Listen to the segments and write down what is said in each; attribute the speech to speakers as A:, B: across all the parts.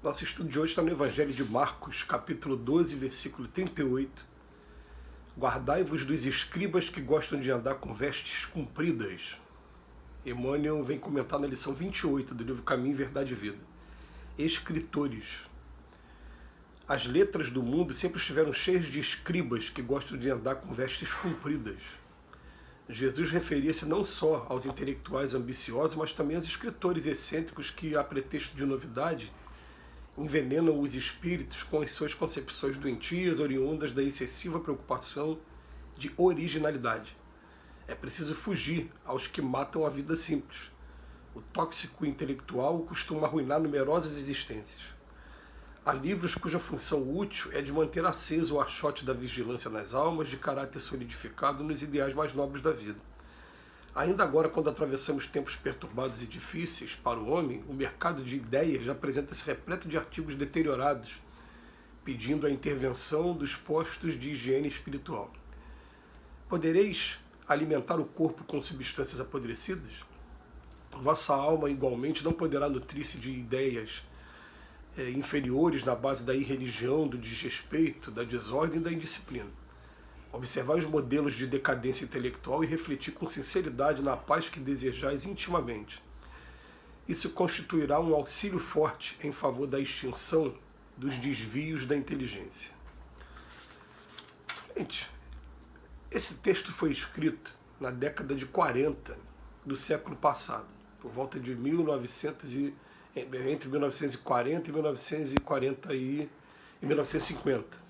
A: Nosso estudo de hoje está no Evangelho de Marcos, capítulo 12, versículo 38. Guardai-vos dos escribas que gostam de andar com vestes compridas. Emmanuel vem comentar na lição 28 do livro Caminho, Verdade e Vida. Escritores. As letras do mundo sempre estiveram cheias de escribas que gostam de andar com vestes compridas. Jesus referia-se não só aos intelectuais ambiciosos, mas também aos escritores excêntricos que, a pretexto de novidade, envenenam os espíritos com as suas concepções doentias, oriundas da excessiva preocupação de originalidade. É preciso fugir aos que matam a vida simples. O tóxico intelectual costuma arruinar numerosas existências. Há livros cuja função útil é de manter aceso o achote da vigilância nas almas, de caráter solidificado nos ideais mais nobres da vida. Ainda agora, quando atravessamos tempos perturbados e difíceis para o homem, o mercado de ideias apresenta-se repleto de artigos deteriorados, pedindo a intervenção dos postos de higiene espiritual. Podereis alimentar o corpo com substâncias apodrecidas? Vossa alma, igualmente, não poderá nutrir-se de ideias inferiores na base da irreligião, do desrespeito, da desordem e da indisciplina. Observai os modelos de decadência intelectual e refletir com sinceridade na paz que desejais intimamente. Isso constituirá um auxílio forte em favor da extinção dos desvios da inteligência. Gente, esse texto foi escrito na década de 40 do século passado, por volta de entre 1940 e 1950.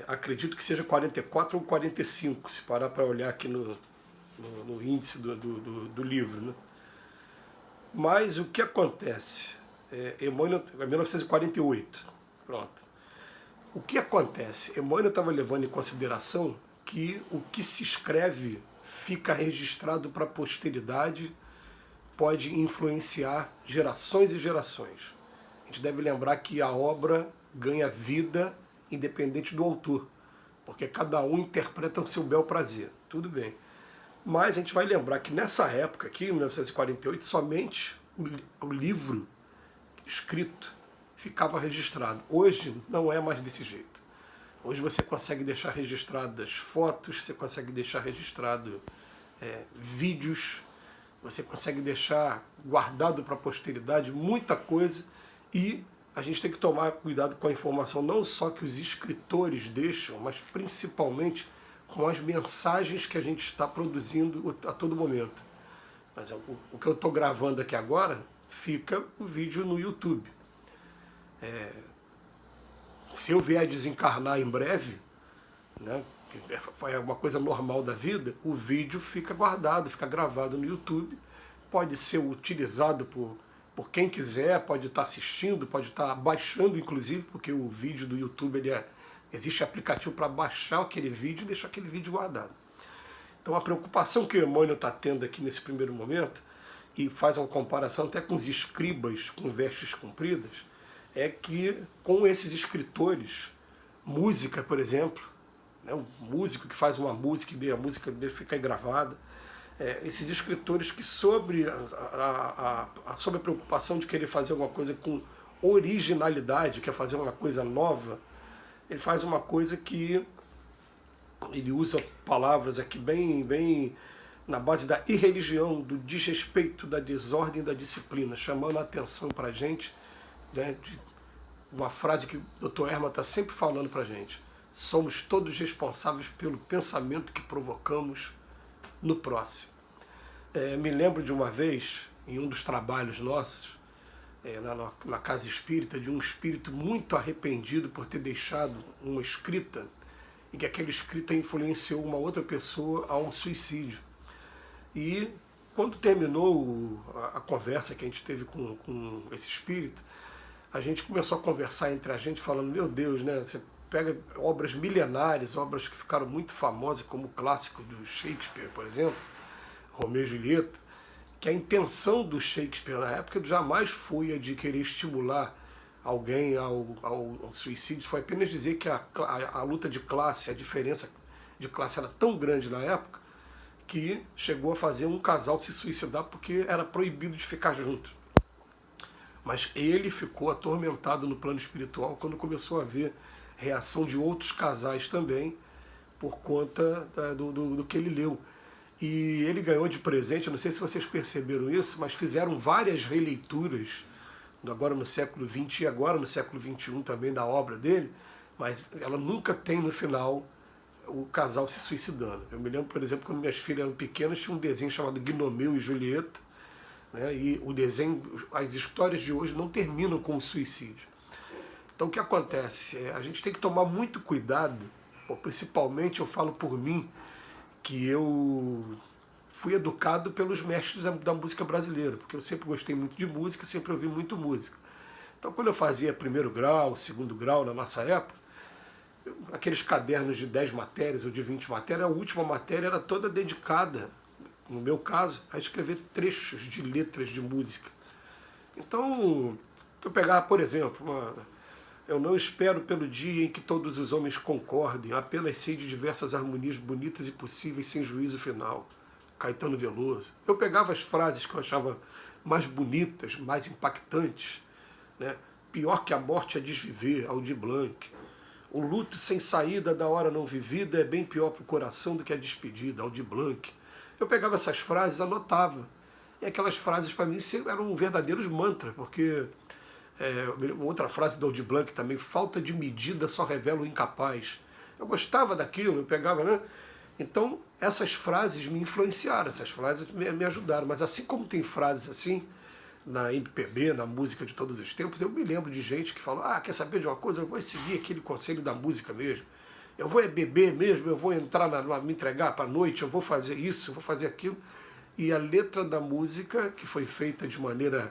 A: Acredito que seja 44 ou 45, se parar para olhar aqui no índice do livro, né? Mas o que acontece? Emmanuel, 1948, pronto. O que acontece? Emmanuel estava levando em consideração que o que se escreve fica registrado para a posteridade, pode influenciar gerações e gerações. A gente deve lembrar que a obra ganha vida independente do autor, porque cada um interpreta o seu bel prazer, tudo bem. Mas a gente vai lembrar que nessa época aqui, em 1948, somente o livro escrito ficava registrado. Hoje não é mais desse jeito. Hoje você consegue deixar registradas fotos, você consegue deixar registrado vídeos, você consegue deixar guardado para a posteridade muita coisa, e a gente tem que tomar cuidado com a informação não só que os escritores deixam, mas principalmente com as mensagens que a gente está produzindo a todo momento. Mas o que eu estou gravando aqui agora, fica o vídeo no YouTube. Se eu vier desencarnar em breve, né, é uma coisa normal da vida, o vídeo fica guardado, fica gravado no YouTube, pode ser utilizado por quem quiser, pode estar assistindo, pode estar baixando, inclusive, porque o vídeo do YouTube, existe aplicativo para baixar aquele vídeo e deixar aquele vídeo guardado. Então a preocupação que o Emmanuel está tendo aqui nesse primeiro momento, e faz uma comparação até com os escribas com vestes compridas, é que com esses escritores, música, por exemplo, um músico que faz uma música e a música dele fica gravada, esses escritores que sobre a preocupação de querer fazer alguma coisa com originalidade, quer fazer uma coisa nova, ele faz uma coisa que ele usa palavras aqui bem na base da irreligião, do desrespeito, da desordem e da disciplina, chamando a atenção para a gente, né, de uma frase que o Dr. Herman está sempre falando para a gente: somos todos responsáveis pelo pensamento que provocamos no próximo. Me lembro de uma vez, em um dos trabalhos nossos, na casa espírita, de um espírito muito arrependido por ter deixado uma escrita, e que aquela escrita influenciou uma outra pessoa ao suicídio. E quando terminou a conversa que a gente teve com esse espírito, a gente começou a conversar entre a gente, falando: meu Deus, né? Você pega obras milenares, obras que ficaram muito famosas, como o clássico do Shakespeare, por exemplo, Romeu e Julieta, que a intenção do Shakespeare na época jamais foi a de querer estimular alguém ao suicídio, foi apenas dizer que a luta de classe, a diferença de classe era tão grande na época, que chegou a fazer um casal se suicidar porque era proibido de ficar junto. Mas ele ficou atormentado no plano espiritual quando começou a ver reação de outros casais também, por conta do que ele leu. E ele ganhou de presente, não sei se vocês perceberam isso, mas fizeram várias releituras, agora no século XX e agora no século XXI também, da obra dele, mas ela nunca tem no final o casal se suicidando. Eu me lembro, por exemplo, quando minhas filhas eram pequenas, tinha um desenho chamado Gnomeu e Julieta, né, e o desenho, as histórias de hoje não terminam com o suicídio. Então o que acontece? A gente tem que tomar muito cuidado, principalmente eu falo por mim, que eu fui educado pelos mestres da música brasileira, porque eu sempre gostei muito de música, sempre ouvi muito música. Então quando eu fazia primeiro grau, segundo grau na nossa época, aqueles cadernos de 10 matérias ou de 20 matérias, a última matéria era toda dedicada, no meu caso, a escrever trechos de letras de música. Então, eu pegava, por exemplo, eu não espero pelo dia em que todos os homens concordem, apenas sei de diversas harmonias bonitas e possíveis sem juízo final. Caetano Veloso. Eu pegava as frases que eu achava mais bonitas, mais impactantes, né? Pior que a morte é desviver, Aldir Blanc. O luto sem saída da hora não vivida é bem pior para o coração do que a despedida, Aldir Blanc. Eu pegava essas frases, anotava. E aquelas frases para mim eram verdadeiros mantras, porque outra frase do Aldir Blanc também, falta de medida só revela o incapaz. Eu gostava daquilo, eu pegava, né? Então, essas frases me influenciaram, essas frases me ajudaram. Mas assim como tem frases assim, na MPB, na música de todos os tempos, eu me lembro de gente que fala, quer saber de uma coisa? Eu vou seguir aquele conselho da música mesmo. Eu vou beber mesmo, eu vou entrar, me entregar para a noite, eu vou fazer isso, eu vou fazer aquilo. E a letra da música, que foi feita de maneira,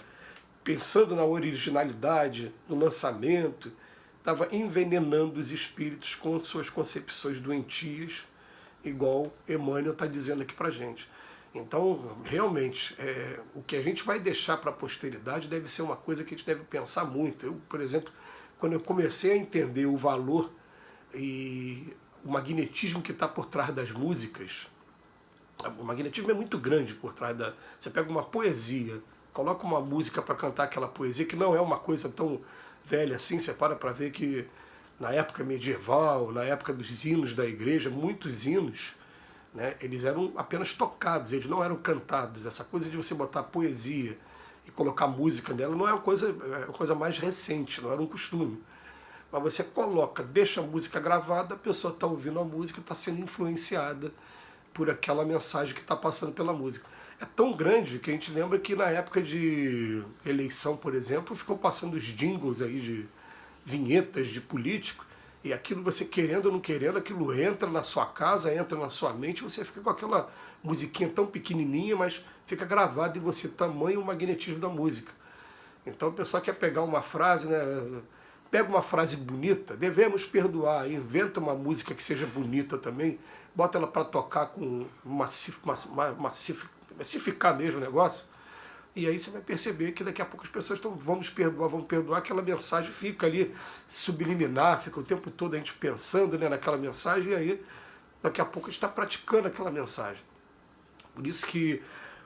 A: pensando na originalidade, no lançamento, estava envenenando os espíritos com suas concepções doentias, igual Emmanuel está dizendo aqui para a gente. Então, realmente, o que a gente vai deixar para a posteridade deve ser uma coisa que a gente deve pensar muito. Eu, por exemplo, quando eu comecei a entender o valor e o magnetismo que está por trás das músicas, o magnetismo é muito grande por trás da... Você pega uma poesia, coloca uma música para cantar aquela poesia, que não é uma coisa tão velha assim, você para ver que na época medieval, na época dos hinos da igreja, muitos hinos, né, eles eram apenas tocados, eles não eram cantados. Essa coisa de você botar poesia e colocar música nela não é uma coisa mais recente, não era um costume. Mas você coloca, deixa a música gravada, a pessoa está ouvindo a música, está sendo influenciada por aquela mensagem que está passando pela música. É tão grande que a gente lembra que na época de eleição, por exemplo, ficam passando os jingles aí de vinhetas de político, e aquilo você querendo ou não querendo, aquilo entra na sua casa, entra na sua mente, você fica com aquela musiquinha tão pequenininha, mas fica gravado em você, tamanho o magnetismo da música. Então o pessoal quer pegar uma frase, né? Pega uma frase bonita, devemos perdoar, inventa uma música que seja bonita também, bota ela para tocar com massificar mesmo o negócio, e aí você vai perceber que daqui a pouco as pessoas estão, vamos perdoar, aquela mensagem fica ali subliminar, fica o tempo todo a gente pensando, né, naquela mensagem, e aí daqui a pouco a gente está praticando aquela mensagem. Por isso que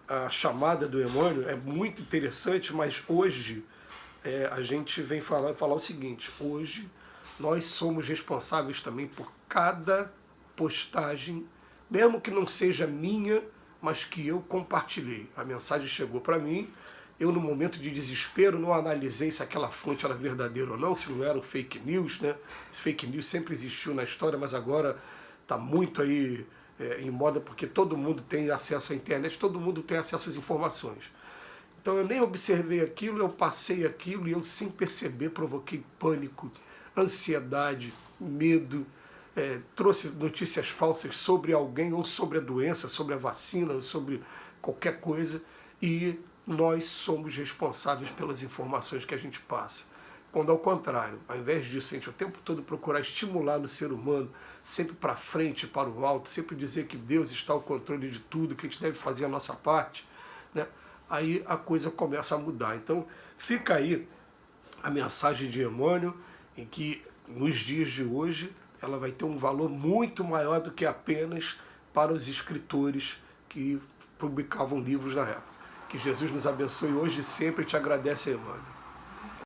A: a chamada do Emmanuel é muito interessante, mas hoje a gente vem falar o seguinte, hoje nós somos responsáveis também por cada postagem, mesmo que não seja minha, mas que eu compartilhei. A mensagem chegou para mim, eu no momento de desespero não analisei se aquela fonte era verdadeira ou não, se não era um fake news, né? Esse fake news sempre existiu na história, mas agora está muito aí em moda, porque todo mundo tem acesso à internet, todo mundo tem acesso às informações. Então eu nem observei aquilo, eu passei aquilo e eu sem perceber provoquei pânico, ansiedade, medo, trouxe notícias falsas sobre alguém ou sobre a doença, sobre a vacina, ou sobre qualquer coisa, e nós somos responsáveis pelas informações que a gente passa. Quando ao contrário, ao invés disso, a gente o tempo todo procurar estimular no ser humano, sempre para frente, para o alto, sempre dizer que Deus está ao controle de tudo, que a gente deve fazer a nossa parte, né? Aí a coisa começa a mudar. Então fica aí a mensagem de Emmanuel, em que nos dias de hoje ela vai ter um valor muito maior do que apenas para os escritores que publicavam livros na época. Que Jesus nos abençoe hoje e sempre. Te agradece, Emmanuel.